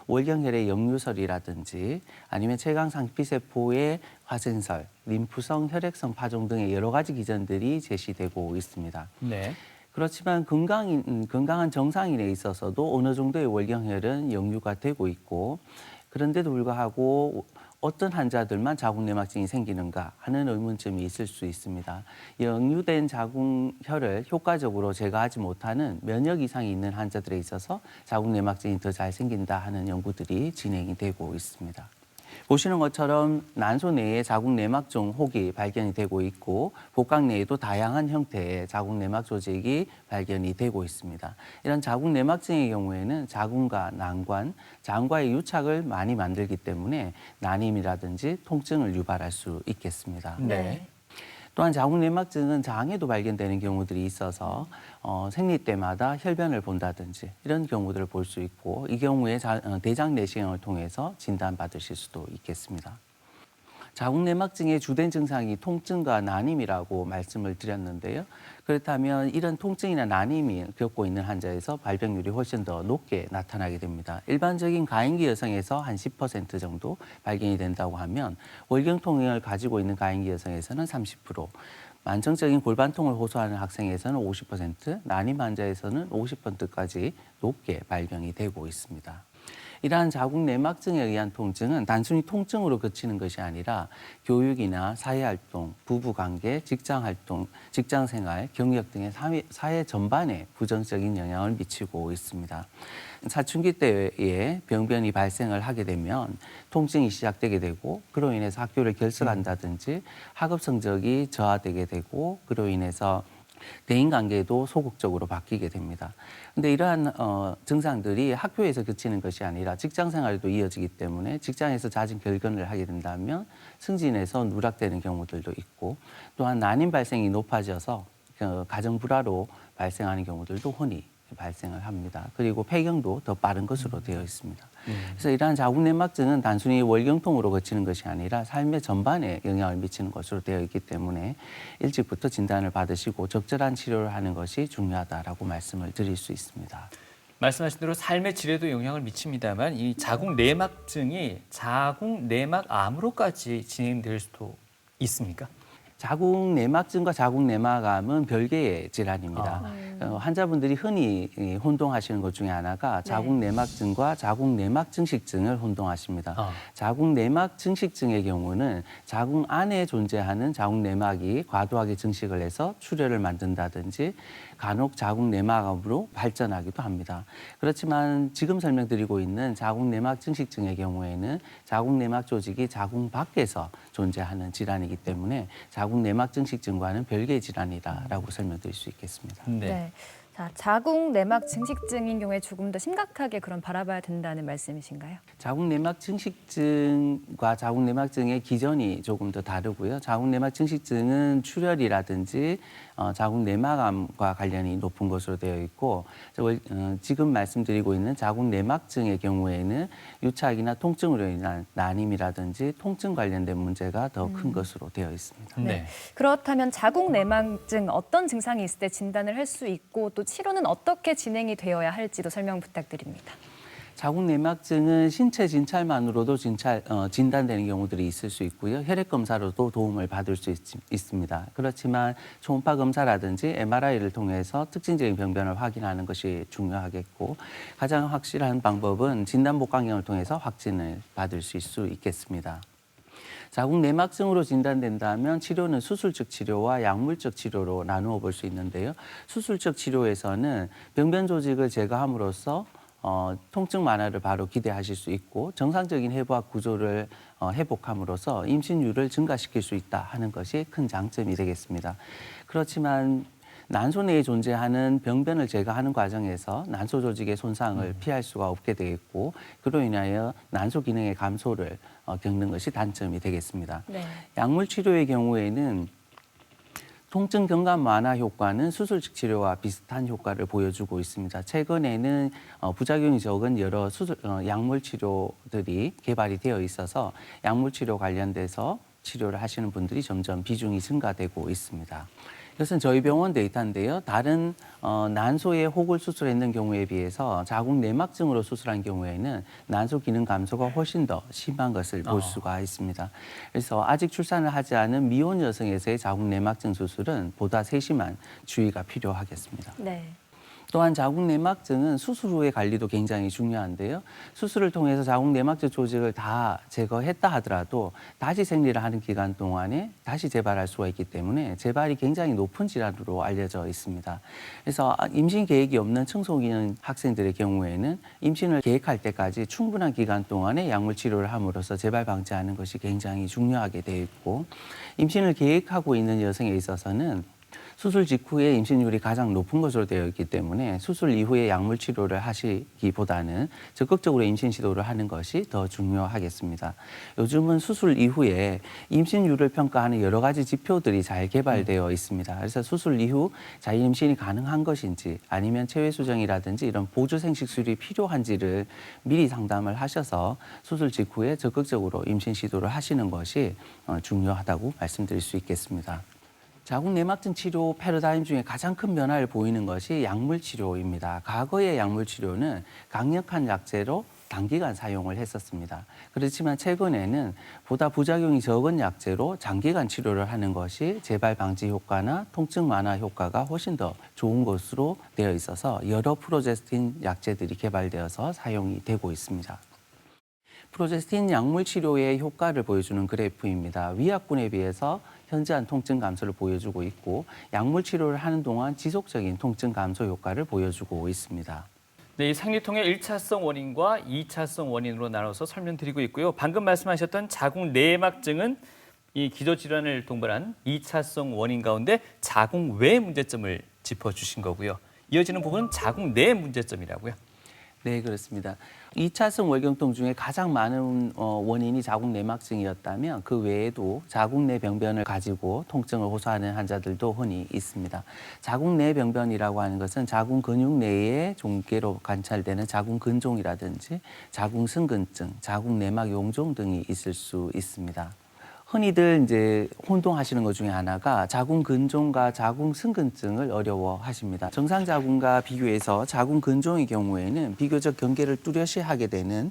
월경혈의 역류설이라든지 아니면 췌강상 피세포의 화생설, 림프성 혈액성 파종 등의 여러 가지 기전들이 제시되고 있습니다. 네. 그렇지만 건강한 정상인에 있어서도 어느 정도의 월경혈은 역류가 되고 있고, 그런데도 불구하고 어떤 환자들만 자궁 내막증이 생기는가 하는 의문점이 있을 수 있습니다. 역류된 자궁혈을 효과적으로 제거하지 못하는 면역 이상이 있는 환자들에 있어서 자궁 내막증이 더 잘 생긴다 하는 연구들이 진행이 되고 있습니다. 보시는 것처럼 난소 내에 자궁 내막증 혹이 발견이 되고 있고 복강 내에도 다양한 형태의 자궁 내막 조직이 발견이 되고 있습니다. 이런 자궁 내막증의 경우에는 자궁과 난관, 장과의 유착을 많이 만들기 때문에 난임이라든지 통증을 유발할 수 있겠습니다. 네. 또한 자궁 내막증은 장에도 발견되는 경우들이 있어서 생리 때마다 혈변을 본다든지 이런 경우들을 볼 수 있고, 이 경우에 대장 내시경을 통해서 진단받으실 수도 있겠습니다. 자궁 내막증의 주된 증상이 통증과 난임이라고 말씀을 드렸는데요. 그렇다면 이런 통증이나 난임이 겪고 있는 환자에서 발병률이 훨씬 더 높게 나타나게 됩니다. 일반적인 가임기 여성에서 한 10% 정도 발견이 된다고 하면 월경통을 가지고 있는 가임기 여성에서는 30%, 만성적인 골반통을 호소하는 학생에서는 50%, 난임 환자에서는 50%까지 높게 발병이 되고 있습니다. 이러한 자궁 내막증에 의한 통증은 단순히 통증으로 그치는 것이 아니라 교육이나 사회활동, 부부관계, 직장활동, 직장생활, 경력 등의 사회 전반에 부정적인 영향을 미치고 있습니다. 사춘기 때에 병변이 발생을 하게 되면 통증이 시작되게 되고, 그로 인해서 학교를 결석한다든지 학업 성적이 저하되게 되고, 그로 인해서 대인관계도 소극적으로 바뀌게 됩니다. 근데 이러한 증상들이 학교에서 그치는 것이 아니라 직장생활에도 이어지기 때문에 직장에서 잦은 결근을 하게 된다면 승진에서 누락되는 경우들도 있고, 또한 난임 발생이 높아져서 가정 불화로 발생하는 경우들도 흔히 발생을 합니다. 그리고 폐경도 더 빠른 것으로 되어 있습니다. 그래서 이러한 자궁 내막증은 단순히 월경통으로 그치는 것이 아니라 삶의 전반에 영향을 미치는 것으로 되어 있기 때문에 일찍부터 진단을 받으시고 적절한 치료를 하는 것이 중요하다라고 말씀을 드릴 수 있습니다. 말씀하신 대로 삶의 질에도 영향을 미칩니다만 이 자궁 내막증이 자궁 내막암으로까지 진행될 수도 있습니까? 자궁 내막증과 자궁 내막암은 별개의 질환입니다. 환자분들이 흔히 혼동하시는 것 중에 하나가 자궁 내막증과 자궁 내막 증식증을 혼동하십니다. 자궁 내막 증식증의 경우는 자궁 안에 존재하는 자궁 내막이 과도하게 증식을 해서 출혈을 만든다든지, 간혹 자궁 내막암으로 발전하기도 합니다. 그렇지만 지금 설명드리고 있는 자궁 내막 증식증의 경우에는 자궁 내막 조직이 자궁 밖에서 존재하는 질환이기 때문에 자궁 내막 증식증과는 별개의 질환이다라고 설명드릴 수 있겠습니다. 네. 자, 자궁 내막 증식증인 경우에 조금 더 심각하게 그럼 바라봐야 된다는 말씀이신가요? 자궁 내막 증식증과 자궁 내막증의 기전이 조금 더 다르고요. 자궁 내막 증식증은 출혈이라든지 자궁 내막암과 관련이 높은 것으로 되어 있고 지금 말씀드리고 있는 자궁 내막증의 경우에는 유착이나 통증으로 인한 난임이라든지 통증 관련된 문제가 더 큰 것으로 되어 있습니다. 네. 그렇다면 자궁 내막증 어떤 증상이 있을 때 진단을 할 수 있고 또 치료는 어떻게 진행이 되어야 할지도 설명 부탁드립니다. 자궁 내막증은 신체 진찰만으로도 진단되는 경우들이 있을 수 있고요. 혈액 검사로도 도움을 받을 수 있습니다. 그렇지만 초음파 검사라든지 MRI를 통해서 특징적인 병변을 확인하는 것이 중요하겠고 가장 확실한 방법은 진단 복강경을 통해서 확진을 받을 수 있겠습니다. 자궁 내막증으로 진단된다면 치료는 수술적 치료와 약물적 치료로 나누어 볼 수 있는데요. 수술적 치료에서는 병변 조직을 제거함으로써 통증 완화를 바로 기대하실 수 있고 정상적인 해부학 구조를 회복함으로써 임신율을 증가시킬 수 있다 하는 것이 큰 장점이 되겠습니다. 그렇지만 난소 내에 존재하는 병변을 제거하는 과정에서 난소 조직의 손상을 피할 수가 없게 되겠고 그로 인하여 난소 기능의 감소를 겪는 것이 단점이 되겠습니다. 네. 약물 치료의 경우에는 통증 경감 완화 효과는 수술식 치료와 비슷한 효과를 보여주고 있습니다. 최근에는 부작용이 적은 여러 약물 치료들이 개발이 되어 있어서 약물 치료 관련돼서 치료를 하시는 분들이 점점 비중이 증가되고 있습니다. 이것은 저희 병원 데이터인데요. 다른 난소에 혹을 수술했는 경우에 비해서 자궁 내막증으로 수술한 경우에는 난소 기능 감소가 훨씬 더 심한 것을 볼 수가 있습니다. 그래서 아직 출산을 하지 않은 미혼 여성에서의 자궁 내막증 수술은 보다 세심한 주의가 필요하겠습니다. 네. 또한 자궁 내막증은 수술 후의 관리도 굉장히 중요한데요. 수술을 통해서 자궁 내막증 조직을 다 제거했다 하더라도 다시 생리를 하는 기간 동안에 다시 재발할 수가 있기 때문에 재발이 굉장히 높은 질환으로 알려져 있습니다. 그래서 임신 계획이 없는 청소년 학생들의 경우에는 임신을 계획할 때까지 충분한 기간 동안에 약물 치료를 함으로써 재발 방지하는 것이 굉장히 중요하게 되어 있고 임신을 계획하고 있는 여성에 있어서는 수술 직후에 임신율이 가장 높은 것으로 되어 있기 때문에 수술 이후에 약물 치료를 하시기보다는 적극적으로 임신 시도를 하는 것이 더 중요하겠습니다. 요즘은 수술 이후에 임신율을 평가하는 여러 가지 지표들이 잘 개발되어 있습니다. 그래서 수술 이후 자유 임신이 가능한 것인지 아니면 체외 수정이라든지 이런 보조 생식술이 필요한지를 미리 상담을 하셔서 수술 직후에 적극적으로 임신 시도를 하시는 것이 중요하다고 말씀드릴 수 있겠습니다. 자궁 내막증 치료 패러다임 중에 가장 큰 변화를 보이는 것이 약물 치료입니다. 과거의 약물 치료는 강력한 약제로 단기간 사용을 했었습니다. 그렇지만 최근에는 보다 부작용이 적은 약제로 장기간 치료를 하는 것이 재발 방지 효과나 통증 완화 효과가 훨씬 더 좋은 것으로 되어 있어서 여러 프로제스틴 약제들이 개발되어서 사용이 되고 있습니다. 프로제스틴 약물 치료의 효과를 보여주는 그래프입니다. 위약군에 비해서 현저한 통증 감소를 보여주고 있고 약물 치료를 하는 동안 지속적인 통증 감소 효과를 보여주고 있습니다. 네, 이 생리통의 1차성 원인과 2차성 원인으로 나눠서 설명드리고 있고요. 방금 말씀하셨던 자궁 내막증은 이 기저질환을 동반한 2차성 원인 가운데 자궁 외 문제점을 짚어주신 거고요. 이어지는 부분은 자궁 내 문제점이라고요. 네, 그렇습니다. 2차성 월경통 중에 가장 많은 원인이 자궁 내막증이었다면 그 외에도 자궁 내 병변을 가지고 통증을 호소하는 환자들도 흔히 있습니다. 자궁 내 병변이라고 하는 것은 자궁 근육 내에 종괴로 관찰되는 자궁 근종이라든지 자궁 승근증, 자궁 내막 용종 등이 있을 수 있습니다. 흔히들 이제 혼동하시는 것 중에 하나가 자궁 근종과 자궁 승근증을 어려워하십니다. 정상 자궁과 비교해서 자궁 근종의 경우에는 비교적 경계를 뚜렷이 하게 되는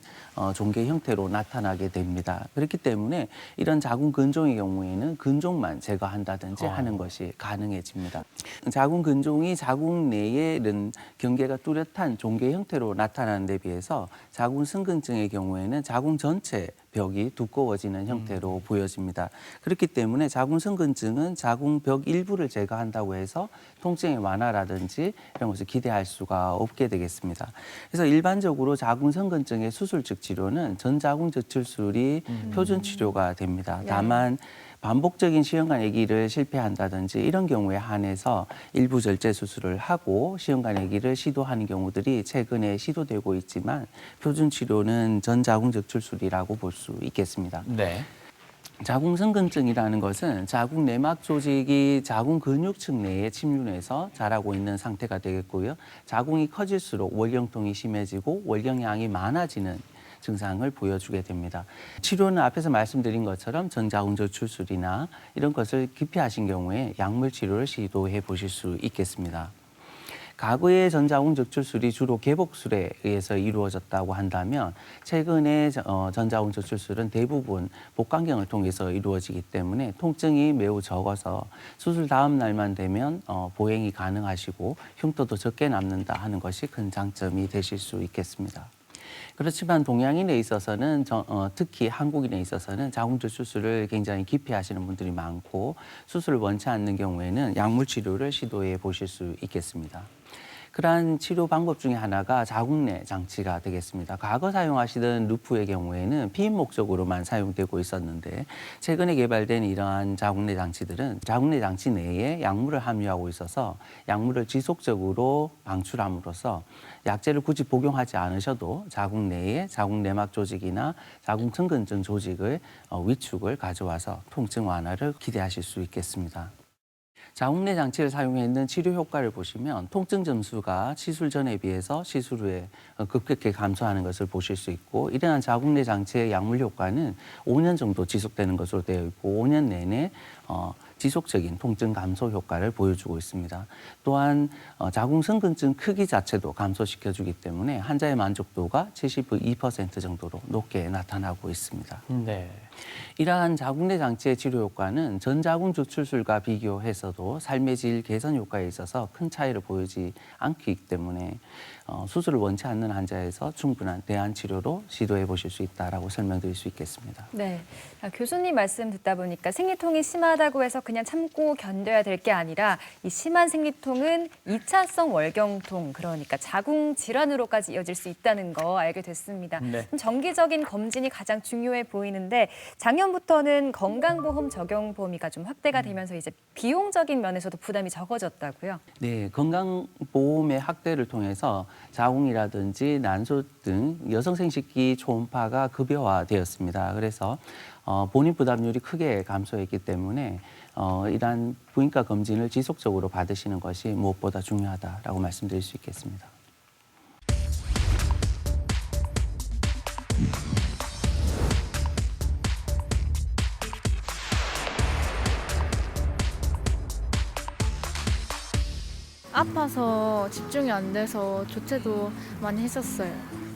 종괴 형태로 나타나게 됩니다. 그렇기 때문에 이런 자궁 근종의 경우에는 근종만 제거한다든지 하는 것이 가능해집니다. 자궁 근종이 자궁 내에 이런 경계가 뚜렷한 종괴 형태로 나타나는 데 비해서 자궁 승근증의 경우에는 자궁 전체 벽이 두꺼워지는 형태로 보여집니다. 그렇기 때문에 자궁성근증은 자궁벽 일부를 제거한다고 해서 통증의 완화라든지 이런 것을 기대할 수가 없게 되겠습니다. 그래서 일반적으로 자궁성근증의 수술적 치료는 전자궁적출술이 표준 치료가 됩니다. 다만 반복적인 시험관 얘기를 실패한다든지 이런 경우에 한해서 일부 절제 수술을 하고 시험관 얘기를 시도하는 경우들이 최근에 시도되고 있지만 표준 치료는 전자궁적출술이라고 볼 수 있겠습니다. 네. 자궁성근증이라는 것은 자궁 내막 조직이 자궁 근육층 내에 침륜해서 자라고 있는 상태가 되겠고요. 자궁이 커질수록 월경통이 심해지고 월경량이 많아지는 증상을 보여주게 됩니다. 치료는 앞에서 말씀드린 것처럼 전자궁적출술이나 이런 것을 기피하신 경우에 약물 치료를 시도해 보실 수 있겠습니다. 과거의 전자궁적출술이 주로 개복술에 의해서 이루어졌다고 한다면 최근에 전자궁적출술은 대부분 복강경을 통해서 이루어지기 때문에 통증이 매우 적어서 수술 다음 날만 되면 보행이 가능하시고 흉터도 적게 남는다 하는 것이 큰 장점이 되실 수 있겠습니다. 그렇지만 동양인에 있어서는 특히 한국인에 있어서는 자궁적출술을 굉장히 기피하시는 분들이 많고 수술을 원치 않는 경우에는 약물 치료를 시도해 보실 수 있겠습니다. 그러한 치료 방법 중에 하나가 자궁내 장치가 되겠습니다. 과거 사용하시던 루프의 경우에는 피임 목적으로만 사용되고 있었는데 최근에 개발된 이러한 자궁내 장치들은 자궁내 장치 내에 약물을 함유하고 있어서 약물을 지속적으로 방출함으로써 약제를 굳이 복용하지 않으셔도 자궁 내에 자궁 내막 조직이나 자궁성근증 조직의 위축을 가져와서 통증 완화를 기대하실 수 있겠습니다. 자궁내 장치를 사용해 있는 치료 효과를 보시면 통증 점수가 시술 전에 비해서 시술 후에 급격히 감소하는 것을 보실 수 있고 이러한 자궁내 장치의 약물 효과는 5년 정도 지속되는 것으로 되어 있고 5년 내내 지속적인 통증 감소 효과를 보여주고 있습니다. 또한 자궁성근증 크기 자체도 감소시켜주기 때문에 환자의 만족도가 72% 정도로 높게 나타나고 있습니다. 네. 이러한 자궁내 장치의 치료 효과는 전자궁적출술과 비교해서도 삶의 질 개선 효과에 있어서 큰 차이를 보이지 않기 때문에 수술을 원치 않는 환자에서 충분한 대안 치료로 시도해 보실 수 있다라고 설명드릴 수 있겠습니다. 네. 교수님 말씀 듣다 보니까 생리통이 심하다고 해서 그냥 참고 견뎌야 될 게 아니라 이 심한 생리통은 2차성 월경통, 그러니까 자궁 질환으로까지 이어질 수 있다는 거 알게 됐습니다. 네. 정기적인 검진이 가장 중요해 보이는데 작년부터는 건강보험 적용 범위가 좀 확대가 되면서 이제 비용적인 면에서도 부담이 적어졌다고요? 네, 건강보험의 확대를 통해서 자궁이라든지 난소 등 여성 생식기 초음파가 급여화되었습니다. 그래서 본인 부담률이 크게 감소했기 때문에 이러한 부인과 검진을 지속적으로 받으시는 것이 무엇보다 중요하다라고 말씀드릴 수 있겠습니다. 아파서 집중이 안 돼서 조퇴도 많이 했었어요.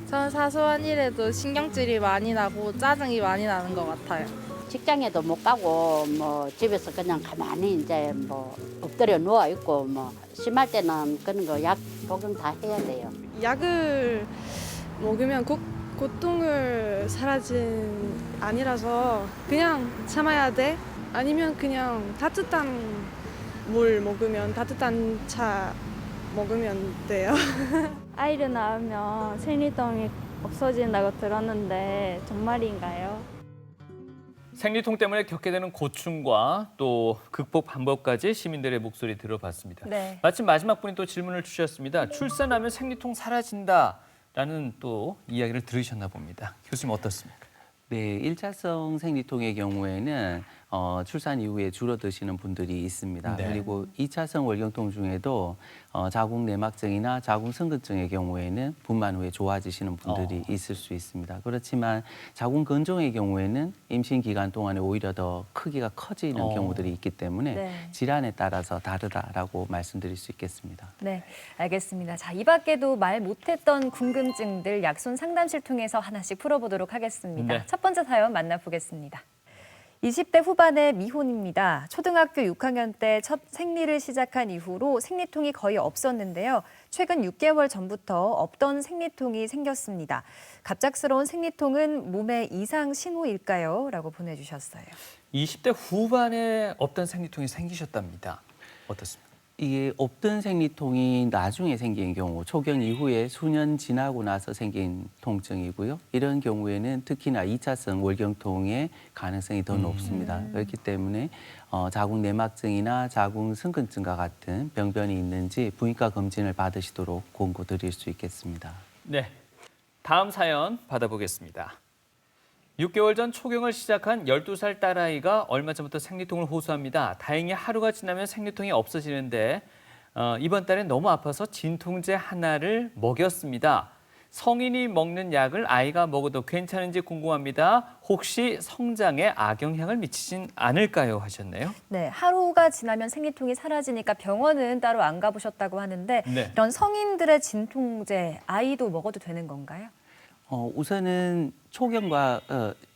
저는 사소한 일에도 신경질이 많이 나고 짜증이 많이 나는 것 같아요. 직장에도 못 가고 뭐 집에서 그냥 가만히 이제 뭐 엎드려 누워 있고 뭐 심할 때는 그런 거 약 복용 다 해야 돼요. 약을 먹으면 고통을 사라진 아니라서 그냥 참아야 돼. 아니면 그냥 따뜻한 물 먹으면 따뜻한 차 먹으면 돼요. 아이를 낳으면 생리통이 없어진다고 들었는데 정말인가요? 생리통 때문에 겪게 되는 고충과 또 극복 방법까지 시민들의 목소리 들어봤습니다. 네. 마침 마지막 분이 또 질문을 주셨습니다. 출산하면 생리통 사라진다라는 또 이야기를 들으셨나 봅니다. 교수님 어떻습니까? 네, 1차성 생리통의 경우에는 출산 이후에 줄어드시는 분들이 있습니다. 네. 그리고 2차성 월경통 중에도 자궁 내막증이나 자궁 성근증의 경우에는 분만 후에 좋아지시는 분들이 있을 수 있습니다. 그렇지만 자궁 건종의 경우에는 임신 기간 동안에 오히려 더 크기가 커지는 경우들이 있기 때문에 네. 질환에 따라서 다르다라고 말씀드릴 수 있겠습니다. 네, 알겠습니다. 자, 이 밖에도 말 못했던 궁금증들 약손 상담실 통해서 하나씩 풀어보도록 하겠습니다. 네. 첫 번째 사연 만나보겠습니다. 20대 후반의 미혼입니다. 초등학교 6학년 때 첫 생리를 시작한 이후로 생리통이 거의 없었는데요. 최근 6개월 전부터 없던 생리통이 생겼습니다. 갑작스러운 생리통은 몸의 이상 신호일까요? 라고 보내주셨어요. 20대 후반에 없던 생리통이 생기셨답니다. 어떻습니까? 이게 없던 생리통이 나중에 생긴 경우, 초경 이후에 수년 지나고 나서 생긴 통증이고요. 이런 경우에는 특히나 2차성 월경통의 가능성이 더 높습니다. 그렇기 때문에 자궁 내막증이나 자궁 승근증과 같은 병변이 있는지 부인과 검진을 받으시도록 권고드릴 수 있겠습니다. 네, 다음 사연 받아보겠습니다. 6개월 전 초경을 시작한 12살 딸아이가 얼마 전부터 생리통을 호소합니다. 다행히 하루가 지나면 생리통이 없어지는데 이번 달엔 너무 아파서 진통제 하나를 먹였습니다. 성인이 먹는 약을 아이가 먹어도 괜찮은지 궁금합니다. 혹시 성장에 악영향을 미치진 않을까요? 하셨네요. 네, 하루가 지나면 생리통이 사라지니까 병원은 따로 안 가보셨다고 하는데 네. 이런 성인들의 진통제 아이도 먹어도 되는 건가요? 우선은 초경과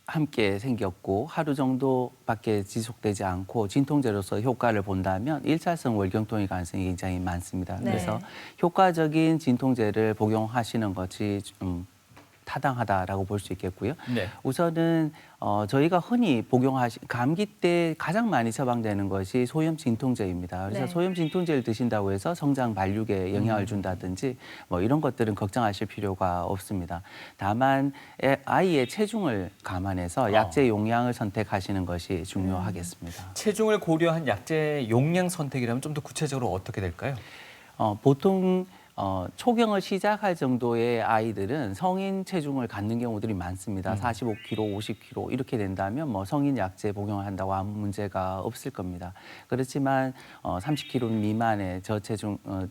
함께 생겼고 하루 정도밖에 지속되지 않고 진통제로서 효과를 본다면 1차성 월경통의 가능성이 굉장히 많습니다. 네. 그래서 효과적인 진통제를 복용하시는 것이 타당하다라고 볼 수 있겠고요. 네. 우선은 저희가 흔히 감기 때 가장 많이 처방되는 것이 소염 진통제입니다. 그래서 네. 소염 진통제를 드신다고 해서 성장 발육에 영향을 준다든지 뭐 이런 것들은 걱정하실 필요가 없습니다. 다만 아이의 체중을 감안해서 약제 용량을 선택하시는 것이 중요하겠습니다. 체중을 고려한 약제 용량 선택이라면 좀 더 구체적으로 어떻게 될까요? 보통 초경을 시작할 정도의 아이들은 성인 체중을 갖는 경우들이 많습니다. 45kg, 50kg 이렇게 된다면 뭐 성인 약제 복용을 한다고 아무 문제가 없을 겁니다. 그렇지만 30kg 미만의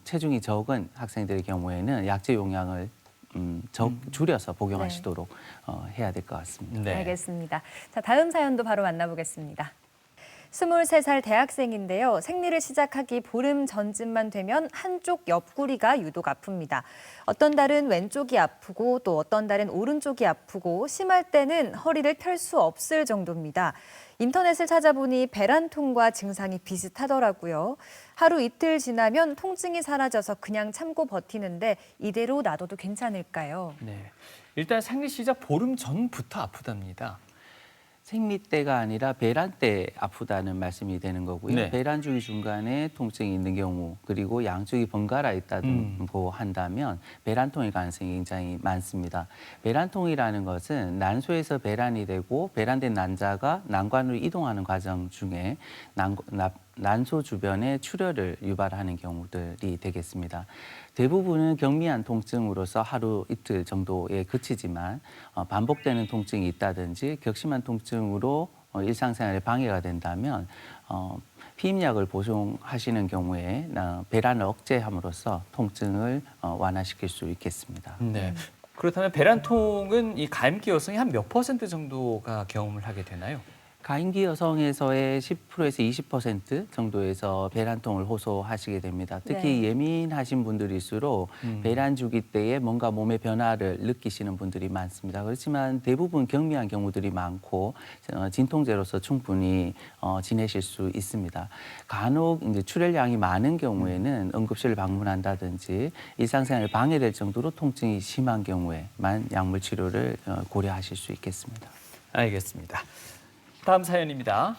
체중이 적은 학생들의 경우에는 약제 용량을 줄여서 복용하시도록 해야 될 것 같습니다. 네. 알겠습니다. 자, 다음 사연도 바로 만나보겠습니다. 23살 대학생인데요. 생리를 시작하기 보름 전쯤만 되면 한쪽 옆구리가 유독 아픕니다. 어떤 달은 왼쪽이 아프고 또 어떤 달은 오른쪽이 아프고 심할 때는 허리를 펼 수 없을 정도입니다. 인터넷을 찾아보니 배란통과 증상이 비슷하더라고요. 하루 이틀 지나면 통증이 사라져서 그냥 참고 버티는데 이대로 놔둬도 괜찮을까요? 네. 일단 생리 시작 보름 전부터 아프답니다. 생리 때가 아니라 배란 때 아프다는 말씀이 되는 거고요. 네. 배란 주기 중간에 통증이 있는 경우 그리고 양쪽이 번갈아 있다고 한다면 배란통의 가능성이 굉장히 많습니다. 배란통이라는 것은 난소에서 배란이 되고 배란된 난자가 난관으로 이동하는 과정 중에 난소 주변에 출혈을 유발하는 경우들이 되겠습니다. 대부분은 경미한 통증으로서 하루 이틀 정도에 그치지만 반복되는 통증이 있다든지 격심한 통증으로 일상생활에 방해가 된다면 피임약을 복용하시는 경우에 배란을 억제함으로써 통증을 완화시킬 수 있겠습니다. 네. 그렇다면 배란통은 이 가임기 여성이 한 몇 % 정도가 경험을 하게 되나요? 가임기 여성에서의 10%에서 20% 정도에서 배란통을 호소하시게 됩니다. 특히 네. 예민하신 분들일수록 배란 주기 때에 뭔가 몸의 변화를 느끼시는 분들이 많습니다. 그렇지만 대부분 경미한 경우들이 많고 진통제로서 충분히 지내실 수 있습니다. 간혹 이제 출혈량이 많은 경우에는 응급실을 방문한다든지 일상생활에 방해될 정도로 통증이 심한 경우에만 약물 치료를 고려하실 수 있겠습니다. 알겠습니다. 다음 사연입니다.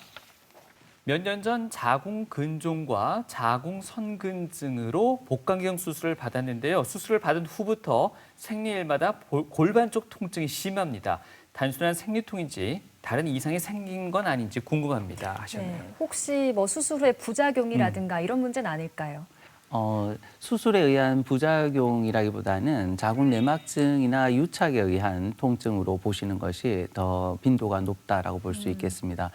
몇 년 전 자궁 근종과 자궁 선근증으로 복강경 수술을 받았는데요. 수술을 받은 후부터 생리일마다 골반 쪽 통증이 심합니다. 단순한 생리통인지 다른 이상이 생긴 건 아닌지 궁금합니다. 하셨네요. 네, 혹시 뭐 수술 후에 부작용이라든가 이런 문제는 아닐까요? 수술에 의한 부작용이라기보다는 자궁 내막증이나 유착에 의한 통증으로 보시는 것이 더 빈도가 높다라고 볼 수 있겠습니다.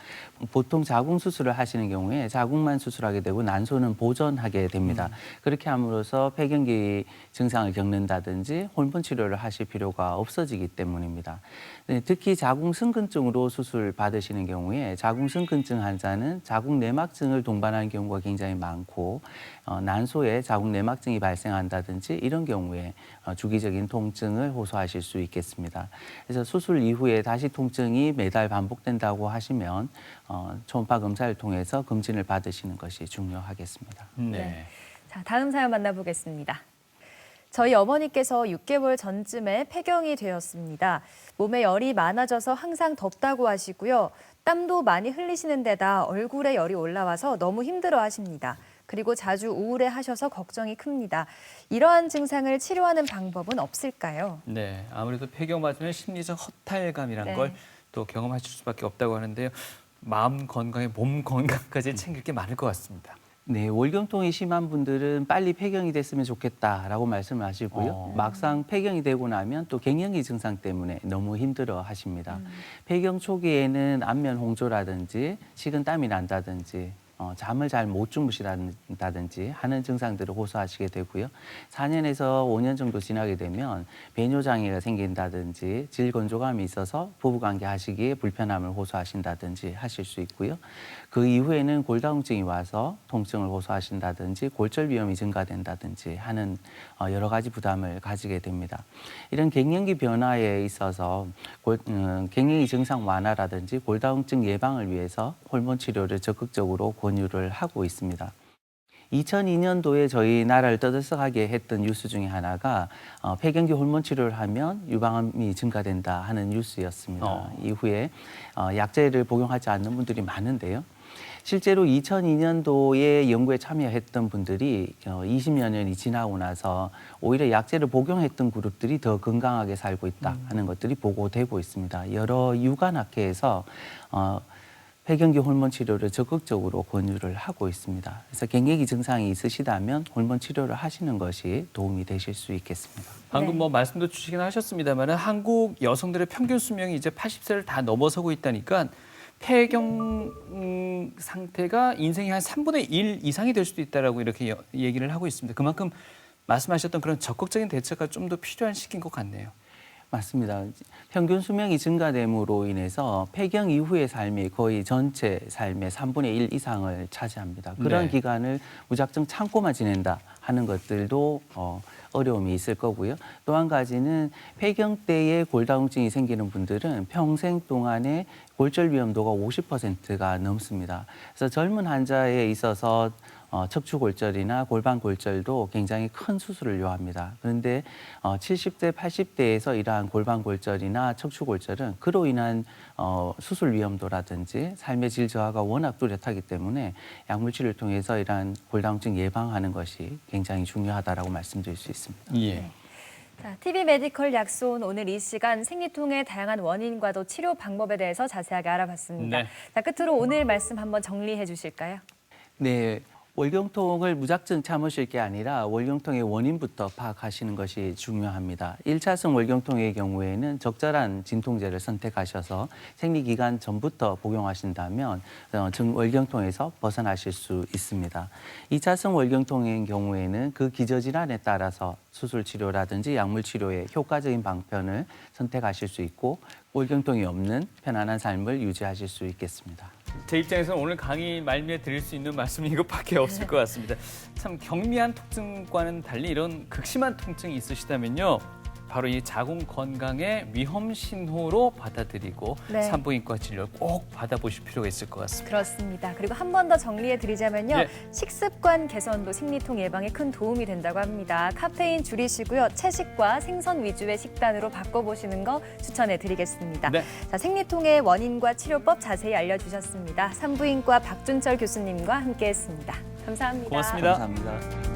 보통 자궁 수술을 하시는 경우에 자궁만 수술하게 되고 난소는 보존하게 됩니다. 그렇게 함으로써 폐경기 증상을 겪는다든지 호르몬 치료를 하실 필요가 없어지기 때문입니다. 네, 특히 자궁 승근증으로 수술 받으시는 경우에 자궁 승근증 환자는 자궁 내막증을 동반하는 경우가 굉장히 많고 난소 후에 자궁 내막증이 발생한다든지 이런 경우에 주기적인 통증을 호소하실 수 있겠습니다. 그래서 수술 이후에 다시 통증이 매달 반복된다고 하시면 초음파 검사를 통해서 검진을 받으시는 것이 중요하겠습니다. 네. 자, 다음 사연 만나보겠습니다. 저희 어머니께서 6개월 전쯤에 폐경이 되었습니다. 몸에 열이 많아져서 항상 덥다고 하시고요. 땀도 많이 흘리시는 데다 얼굴에 열이 올라와서 너무 힘들어 하십니다. 그리고 자주 우울해 하셔서 걱정이 큽니다. 이러한 증상을 치료하는 방법은 없을까요? 네, 아무래도 폐경 맞으면 심리적 허탈감이란 걸 또 경험하실 수밖에 없다고 하는데요. 마음 건강에 몸 건강까지 챙길 게 많을 것 같습니다. 네, 월경통이 심한 분들은 빨리 폐경이 됐으면 좋겠다라고 말씀을 하시고요. 막상 폐경이 되고 나면 또 갱년기 증상 때문에 너무 힘들어 하십니다. 폐경 초기에는 안면 홍조라든지 식은땀이 난다든지 잠을 잘 못 주무시다든지 하는 증상들을 호소하시게 되고요. 4년에서 5년 정도 지나게 되면 배뇨장애가 생긴다든지 질 건조감이 있어서 부부관계 하시기에 불편함을 호소하신다든지 하실 수 있고요. 그 이후에는 골다공증이 와서 통증을 호소하신다든지 골절 위험이 증가된다든지 하는 여러 가지 부담을 가지게 됩니다. 이런 갱년기 변화에 있어서 갱년기 증상 완화라든지 골다공증 예방을 위해서 호르몬 치료를 적극적으로 권유를 하고 있습니다. 2002년도에 저희 나라를 떠들썩하게 했던 뉴스 중에 하나가 폐경기 호르몬 치료를 하면 유방암이 증가된다 하는 뉴스였습니다. 이후에 약제를 복용하지 않는 분들이 많은데요. 실제로 2002년도에 연구에 참여했던 분들이 20여 년이 지나고 나서 오히려 약제를 복용했던 그룹들이 더 건강하게 살고 있다 하는 것들이 보고되고 있습니다. 여러 유관학회에서 폐경기 호르몬 치료를 적극적으로 권유를 하고 있습니다. 그래서 갱년기 증상이 있으시다면 호르몬 치료를 하시는 것이 도움이 되실 수 있겠습니다. 방금 뭐 말씀도 주시긴 하셨습니다만 한국 여성들의 평균 수명이 이제 80세를 다 넘어서고 있다니까 폐경 상태가 인생의 한 3분의 1 이상이 될 수도 있다라고 이렇게 얘기를 하고 있습니다. 그만큼 말씀하셨던 그런 적극적인 대처가 좀 더 필요한 시기인 것 같네요. 맞습니다. 평균 수명이 증가됨으로 인해서 폐경 이후의 삶이 거의 전체 삶의 3분의 1 이상을 차지합니다. 그런 기간을 무작정 참고만 지낸다 하는 것들도 어려움이 있을 거고요. 또 한 가지는 폐경 때에 골다공증이 생기는 분들은 평생 동안에 골절 위험도가 50%가 넘습니다. 그래서 젊은 환자에 있어서 척추골절이나 골반골절도 굉장히 큰 수술을 요합니다. 그런데 70대, 80대에서 이러한 골반골절이나 척추골절은 그로 인한 수술 위험도라든지 삶의 질 저하가 워낙 뚜렷하기 때문에 약물치료를 통해서 이러한 골다공증 예방하는 것이 굉장히 중요하다라고 말씀드릴 수 있습니다. 예. 자, TV 메디컬 약손 오늘 이 시간 생리통의 다양한 원인과 또 치료 방법에 대해서 자세하게 알아봤습니다. 네. 자, 끝으로 오늘 말씀 한번 정리해 주실까요? 네. 월경통을 무작정 참으실 게 아니라 월경통의 원인부터 파악하시는 것이 중요합니다. 1차성 월경통의 경우에는 적절한 진통제를 선택하셔서 생리기간 전부터 복용하신다면 월경통에서 벗어나실 수 있습니다. 2차성 월경통의 경우에는 그 기저질환에 따라서 수술치료라든지 약물치료의 효과적인 방편을 선택하실 수 있고 월경통이 없는 편안한 삶을 유지하실 수 있겠습니다. 제 입장에서는 오늘 강의 말미에 드릴 수 있는 말씀이 이것밖에 없을 것 같습니다. 참 경미한 통증과는 달리 이런 극심한 통증이 있으시다면요. 바로 이 자궁 건강의 위험 신호로 받아들이고 산부인과 진료를 꼭 받아보실 필요가 있을 것 같습니다. 그렇습니다. 그리고 한 번 더 정리해 드리자면요. 예. 식습관 개선도 생리통 예방에 큰 도움이 된다고 합니다. 카페인 줄이시고요. 채식과 생선 위주의 식단으로 바꿔보시는 거 추천해 드리겠습니다. 네. 자, 생리통의 원인과 치료법 자세히 알려주셨습니다. 산부인과 박준철 교수님과 함께했습니다. 감사합니다. 고맙습니다. 감사합니다.